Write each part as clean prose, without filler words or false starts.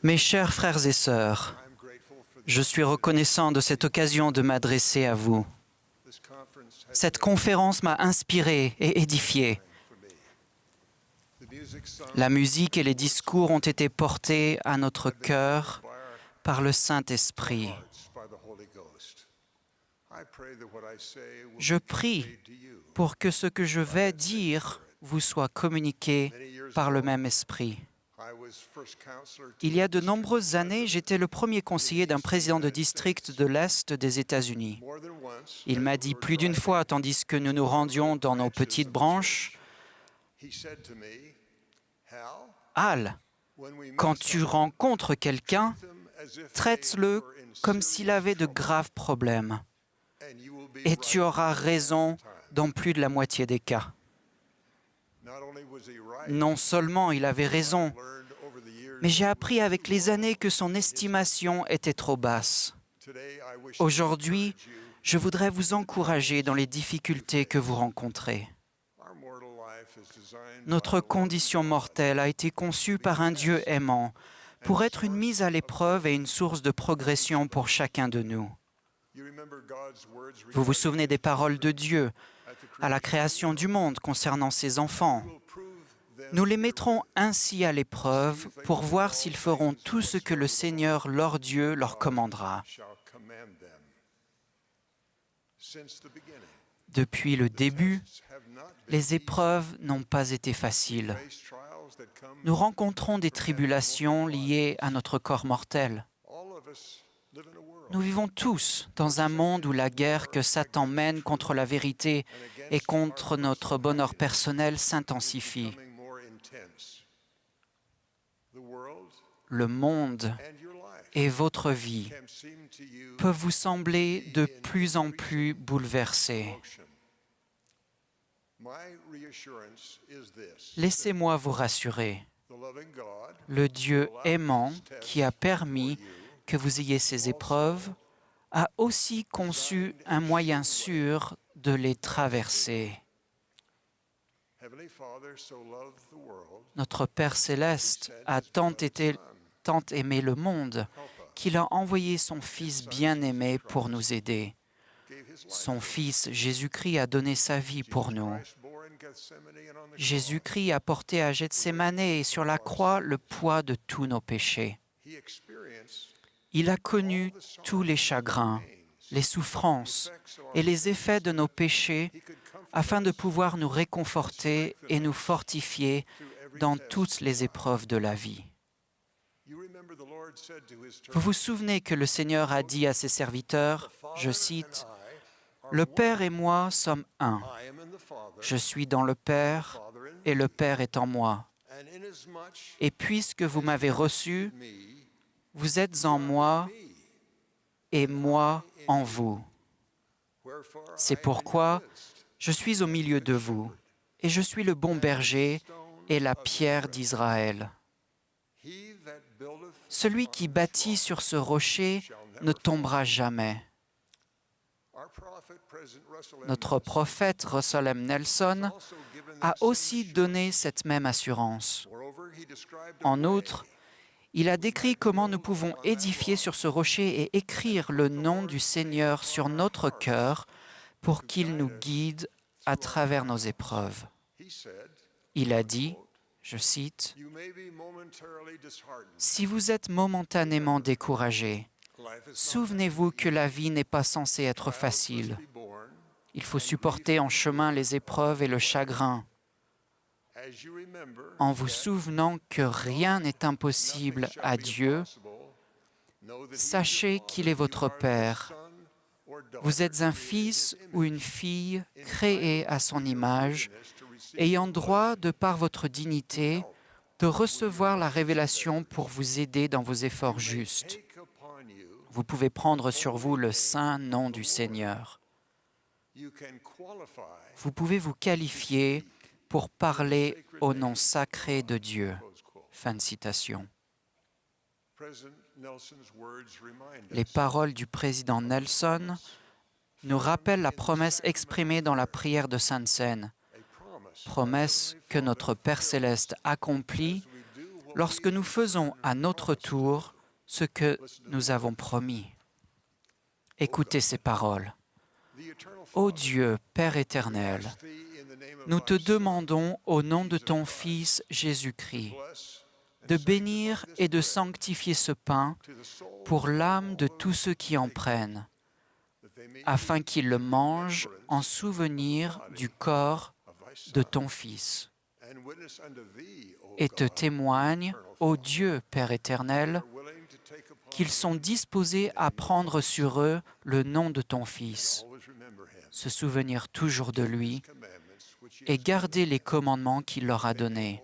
Mes chers frères et sœurs, je suis reconnaissant de cette occasion de m'adresser à vous. Cette conférence m'a inspiré et édifié. La musique et les discours ont été portés à notre cœur par le Saint-Esprit. Je prie pour que ce que je vais dire vous soit communiqué par le même esprit. Il y a de nombreuses années, j'étais le premier conseiller d'un président de district de l'Est des États-Unis. Il m'a dit plus d'une fois, tandis que nous nous rendions dans nos petites branches, « Hal, quand tu rencontres quelqu'un, traite-le comme s'il avait de graves problèmes, et tu auras raison dans plus de la moitié des cas. » Non seulement il avait raison, mais j'ai appris avec les années que son estimation était trop basse. Aujourd'hui, je voudrais vous encourager dans les difficultés que vous rencontrez. Notre condition mortelle a été conçue par un Dieu aimant pour être une mise à l'épreuve et une source de progression pour chacun de nous. Vous vous souvenez des paroles de Dieu à la création du monde concernant ses enfants. Nous les mettrons ainsi à l'épreuve pour voir s'ils feront tout ce que le Seigneur, leur Dieu, leur commandera. Depuis le début, les épreuves n'ont pas été faciles. Nous rencontrons des tribulations liées à notre corps mortel. Nous vivons tous dans un monde où la guerre que Satan mène contre la vérité et contre notre bonheur personnel s'intensifie. Le monde et votre vie peuvent vous sembler de plus en plus bouleversés. Laissez-moi vous rassurer. Le Dieu aimant qui a permis que vous ayez ces épreuves a aussi conçu un moyen sûr de les traverser. Notre Père céleste a tant aimé le monde qu'il a envoyé son Fils bien-aimé pour nous aider. Son Fils Jésus-Christ a donné sa vie pour nous. Jésus-Christ a porté à Gethsémane et sur la croix le poids de tous nos péchés. Il a connu tous les chagrins, les souffrances et les effets de nos péchés afin de pouvoir nous réconforter et nous fortifier dans toutes les épreuves de la vie. Vous vous souvenez que le Seigneur a dit à ses serviteurs, je cite, « Le Père et moi sommes un. Je suis dans le Père et le Père est en moi. Et puisque vous m'avez reçu, vous êtes en moi et moi en vous. C'est pourquoi je suis au milieu de vous et je suis le bon berger et la pierre d'Israël. Celui qui bâtit sur ce rocher ne tombera jamais. » Notre prophète Russell M. Nelson a aussi donné cette même assurance. En outre, il a décrit comment nous pouvons édifier sur ce rocher et écrire le nom du Seigneur sur notre cœur pour qu'il nous guide à travers nos épreuves. Il a dit, je cite, « Si vous êtes momentanément découragé, souvenez-vous que la vie n'est pas censée être facile. Il faut supporter en chemin les épreuves et le chagrin. En vous souvenant que rien n'est impossible à Dieu, sachez qu'il est votre Père. Vous êtes un fils ou une fille créé à son image, ayant droit, de par votre dignité, de recevoir la révélation pour vous aider dans vos efforts justes. Vous pouvez prendre sur vous le saint nom du Seigneur. Vous pouvez vous qualifier pour parler au nom sacré de Dieu. » Fin de citation. Les paroles du président Nelson nous rappellent la promesse exprimée dans la prière de Sainte Seine, promesse que notre Père céleste accomplit lorsque nous faisons à notre tour ce que nous avons promis. Écoutez ces paroles. Ô Dieu, Père éternel, nous te demandons au nom de ton Fils Jésus-Christ de bénir et de sanctifier ce pain pour l'âme de tous ceux qui en prennent, afin qu'ils le mangent en souvenir du corps de ton Fils, et te témoignent, ô Dieu, Père éternel, qu'ils sont disposés à prendre sur eux le nom de ton Fils, se souvenir toujours de lui et garder les commandements qu'il leur a donnés,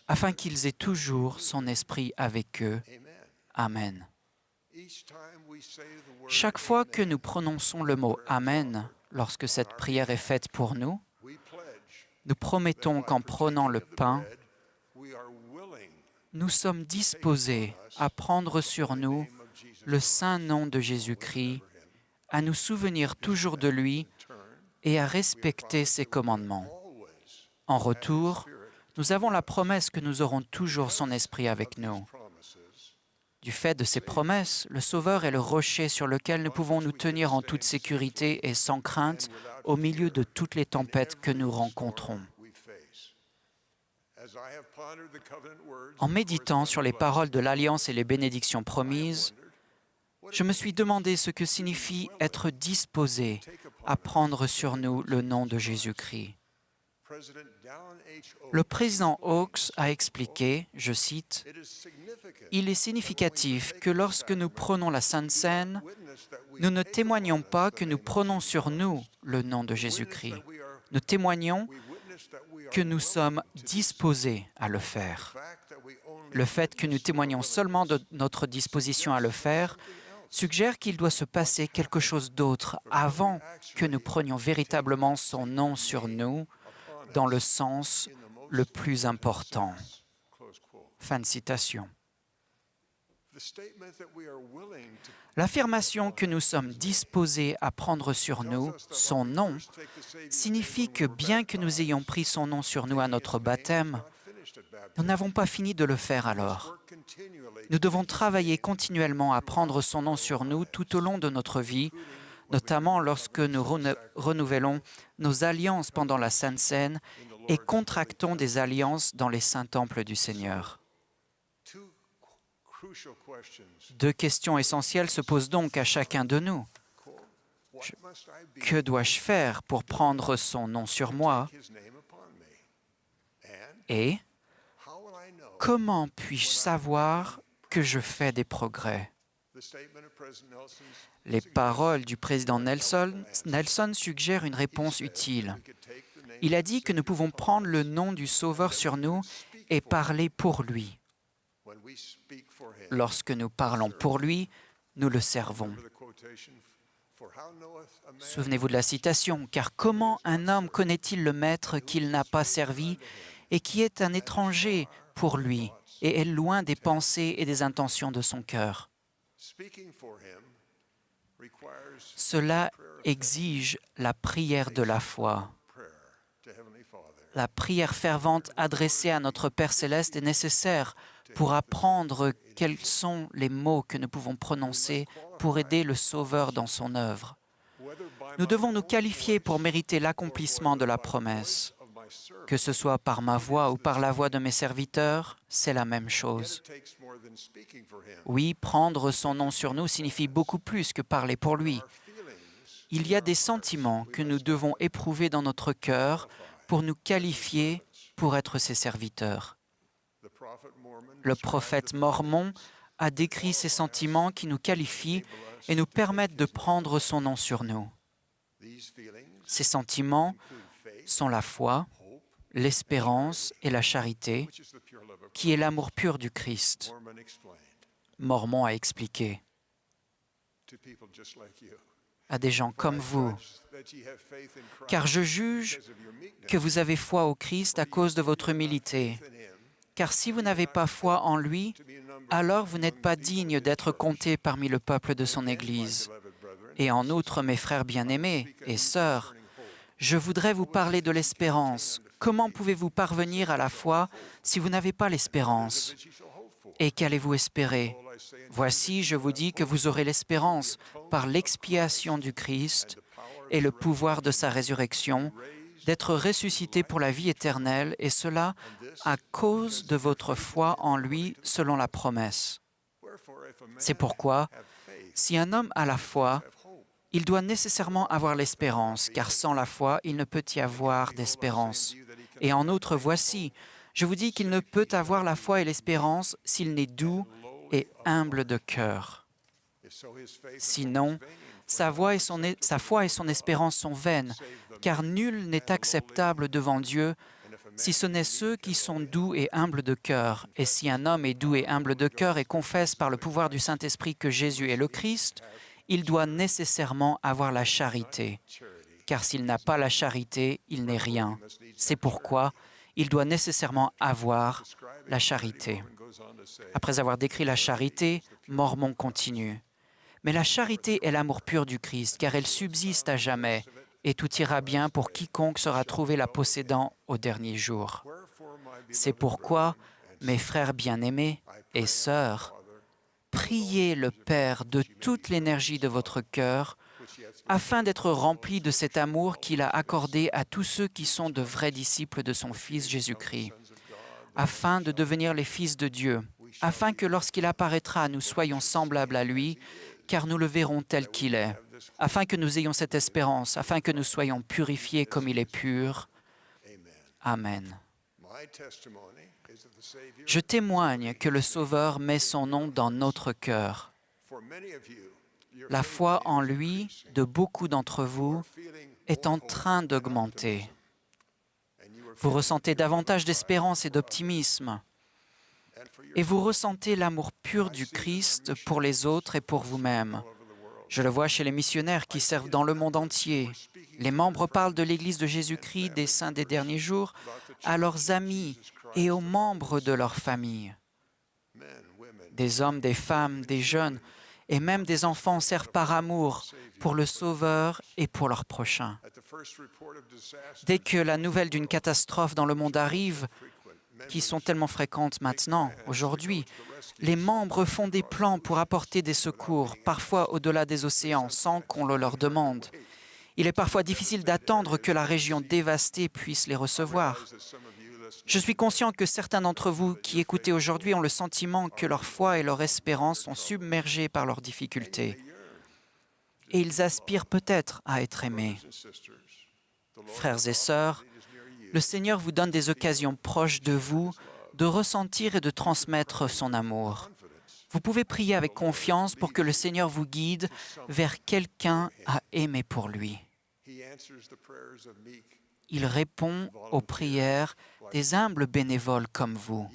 afin qu'ils aient toujours son esprit avec eux. Amen. Chaque fois que nous prononçons le mot « Amen » lorsque cette prière est faite pour nous, nous promettons qu'en prenant le pain, nous sommes disposés à prendre sur nous le saint nom de Jésus-Christ, à nous souvenir toujours de lui et à respecter ses commandements. En retour, nous avons la promesse que nous aurons toujours son esprit avec nous. Du fait de ces promesses, le Sauveur est le rocher sur lequel nous pouvons nous tenir en toute sécurité et sans crainte au milieu de toutes les tempêtes que nous rencontrons. En méditant sur les paroles de l'Alliance et les bénédictions promises, je me suis demandé ce que signifie être disposé à prendre sur nous le nom de Jésus-Christ. Le président Oaks a expliqué, je cite, « Il est significatif que lorsque nous prenons la Sainte Seine, nous ne témoignons pas que nous prenons sur nous le nom de Jésus-Christ. Nous témoignons que nous sommes disposés à le faire. Le fait que nous témoignons seulement de notre disposition à le faire suggère qu'il doit se passer quelque chose d'autre avant que nous prenions véritablement son nom sur nous dans le sens le plus important. » Fin de citation. L'affirmation que nous sommes disposés à prendre sur nous son nom signifie que bien que nous ayons pris son nom sur nous à notre baptême, nous n'avons pas fini de le faire alors. Nous devons travailler continuellement à prendre son nom sur nous tout au long de notre vie, notamment lorsque nous renouvelons nos alliances pendant la Sainte Seine et contractons des alliances dans les saints temples du Seigneur. Deux questions essentielles se posent donc à chacun de nous. Que dois-je faire pour prendre son nom sur moi? Et comment puis-je savoir que je fais des progrès? Les paroles du président Nelson suggèrent une réponse utile. Il a dit que nous pouvons prendre le nom du Sauveur sur nous et parler pour lui. Lorsque nous parlons pour lui, nous le servons. Souvenez-vous de la citation, « Car comment un homme connaît-il le Maître qu'il n'a pas servi et qui est un étranger pour lui et est loin des pensées et des intentions de son cœur ?» Cela exige la prière de la foi. La prière fervente adressée à notre Père céleste est nécessaire pour apprendre quels sont les mots que nous pouvons prononcer pour aider le Sauveur dans son œuvre. Nous devons nous qualifier pour mériter l'accomplissement de la promesse. Que ce soit par ma voix ou par la voix de mes serviteurs, c'est la même chose. Oui, prendre son nom sur nous signifie beaucoup plus que parler pour lui. Il y a des sentiments que nous devons éprouver dans notre cœur pour nous qualifier pour être ses serviteurs. Le prophète Mormon a décrit ces sentiments qui nous qualifient et nous permettent de prendre son nom sur nous. Ces sentiments sont la foi, l'espérance et la charité, qui est l'amour pur du Christ. Mormon a expliqué à des gens comme vous, « Car je juge que vous avez foi au Christ à cause de votre humilité. Car si vous n'avez pas foi en lui, alors vous n'êtes pas digne d'être compté parmi le peuple de son Église. Et en outre, mes frères bien-aimés et sœurs, je voudrais vous parler de l'espérance Comment pouvez-vous parvenir à la foi si vous n'avez pas l'espérance? Et qu'allez-vous espérer? Voici, je vous dis que vous aurez l'espérance par l'expiation du Christ et le pouvoir de sa résurrection, d'être ressuscité pour la vie éternelle, et cela à cause de votre foi en lui selon la promesse. C'est pourquoi, si un homme a la foi, il doit nécessairement avoir l'espérance, car sans la foi, il ne peut y avoir d'espérance. Et en outre, voici, je vous dis qu'il ne peut avoir la foi et l'espérance s'il n'est doux et humble de cœur. Sinon, sa foi et son espérance sont vaines, car nul n'est acceptable devant Dieu si ce n'est ceux qui sont doux et humbles de cœur. Et si un homme est doux et humble de cœur et confesse par le pouvoir du Saint-Esprit que Jésus est le Christ, il doit nécessairement avoir la charité. Car s'il n'a pas la charité, il n'est rien. C'est pourquoi il doit nécessairement avoir la charité. Après avoir décrit la charité, Mormon continue. Mais la charité est l'amour pur du Christ, car elle subsiste à jamais, et tout ira bien pour quiconque sera trouvé la possédant au dernier jour. C'est pourquoi, mes frères bien-aimés et sœurs, priez le Père de toute l'énergie de votre cœur, afin d'être remplis de cet amour qu'il a accordé à tous ceux qui sont de vrais disciples de son Fils Jésus-Christ, afin de devenir les fils de Dieu, afin que lorsqu'il apparaîtra, nous soyons semblables à lui, car nous le verrons tel qu'il est, afin que nous ayons cette espérance, afin que nous soyons purifiés comme il est pur. Amen. Je témoigne que le Sauveur met son nom dans notre cœur. La foi en lui de beaucoup d'entre vous est en train d'augmenter. Vous ressentez davantage d'espérance et d'optimisme. Et vous ressentez l'amour pur du Christ pour les autres et pour vous-même. Je le vois chez les missionnaires qui servent dans le monde entier. Les membres parlent de l'Église de Jésus-Christ des saints des derniers jours à leurs amis et aux membres de leur famille. Des hommes, des femmes, des jeunes et même des enfants servent par amour pour le Sauveur et pour leur prochain. Dès que la nouvelle d'une catastrophe dans le monde arrive, qui sont tellement fréquentes maintenant, aujourd'hui, les membres font des plans pour apporter des secours, parfois au-delà des océans, sans qu'on le leur demande. Il est parfois difficile d'attendre que la région dévastée puisse les recevoir. Je suis conscient que certains d'entre vous qui écoutez aujourd'hui ont le sentiment que leur foi et leur espérance sont submergées par leurs difficultés. Et ils aspirent peut-être à être aimés. Frères et sœurs, le Seigneur vous donne des occasions proches de vous de ressentir et de transmettre son amour. Vous pouvez prier avec confiance pour que le Seigneur vous guide vers quelqu'un à aimer pour lui. Il répond aux prières des humbles bénévoles comme vous.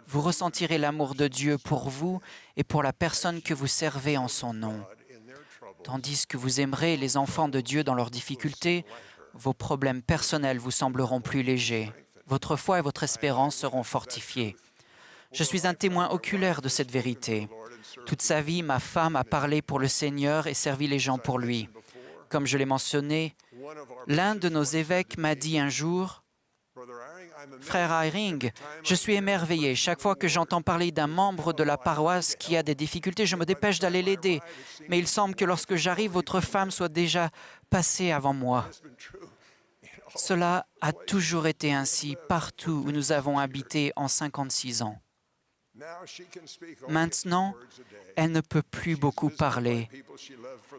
Vous ressentirez l'amour de Dieu pour vous et pour la personne que vous servez en son nom. Tandis que vous aimerez les enfants de Dieu dans leurs difficultés, vos problèmes personnels vous sembleront plus légers. Votre foi et votre espérance seront fortifiées. Je suis un témoin oculaire de cette vérité. Toute sa vie, ma femme a parlé pour le Seigneur et servi les gens pour lui. Comme je l'ai mentionné, l'un de nos évêques m'a dit un jour, « Frère Eyring, je suis émerveillé. Chaque fois que j'entends parler d'un membre de la paroisse qui a des difficultés, je me dépêche d'aller l'aider. Mais il semble que lorsque j'arrive, votre femme soit déjà passée avant moi. » Cela a toujours été ainsi partout où nous avons habité en 56 ans. Maintenant, elle ne peut plus beaucoup parler.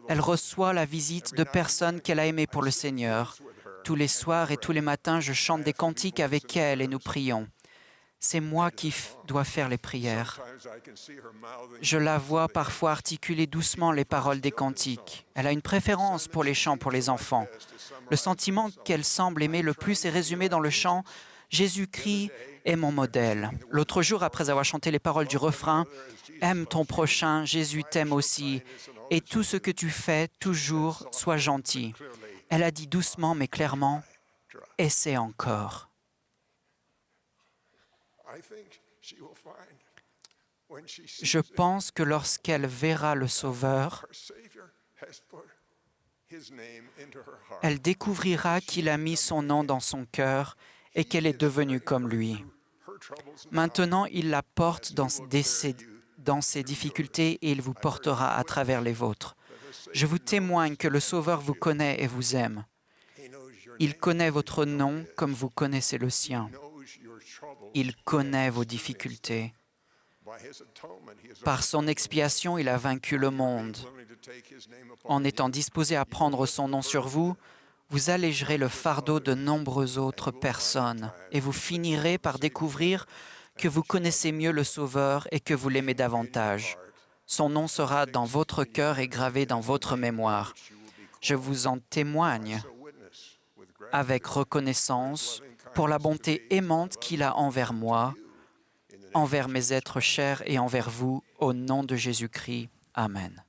Elle reçoit la visite de personnes qu'elle a aimées pour le Seigneur. Tous les soirs et tous les matins, je chante des cantiques avec elle et nous prions. C'est moi qui dois faire les prières. Je la vois parfois articuler doucement les paroles des cantiques. Elle a une préférence pour les chants pour les enfants. Le sentiment qu'elle semble aimer le plus est résumé dans le chant « Jésus-Christ est mon modèle ». L'autre jour, après avoir chanté les paroles du refrain « Aime ton prochain, Jésus t'aime aussi, et tout ce que tu fais, toujours, sois gentil ». Elle a dit doucement mais clairement « Essaie encore ». Je pense que lorsqu'elle verra le Sauveur, Elle découvrira qu'il a mis son nom dans son cœur et qu'elle est devenue comme lui. Maintenant, il la porte dans ses difficultés et il vous portera à travers les vôtres. Je vous témoigne que le Sauveur vous connaît et vous aime. Il connaît votre nom comme vous connaissez le sien. Il connaît vos difficultés. Par son expiation, il a vaincu le monde. En étant disposé à prendre son nom sur vous, vous allégerez le fardeau de nombreuses autres personnes et vous finirez par découvrir que vous connaissez mieux le Sauveur et que vous l'aimez davantage. Son nom sera dans votre cœur et gravé dans votre mémoire. Je vous en témoigne avec reconnaissance pour la bonté aimante qu'il a envers moi, envers mes êtres chers et envers vous, au nom de Jésus-Christ. Amen.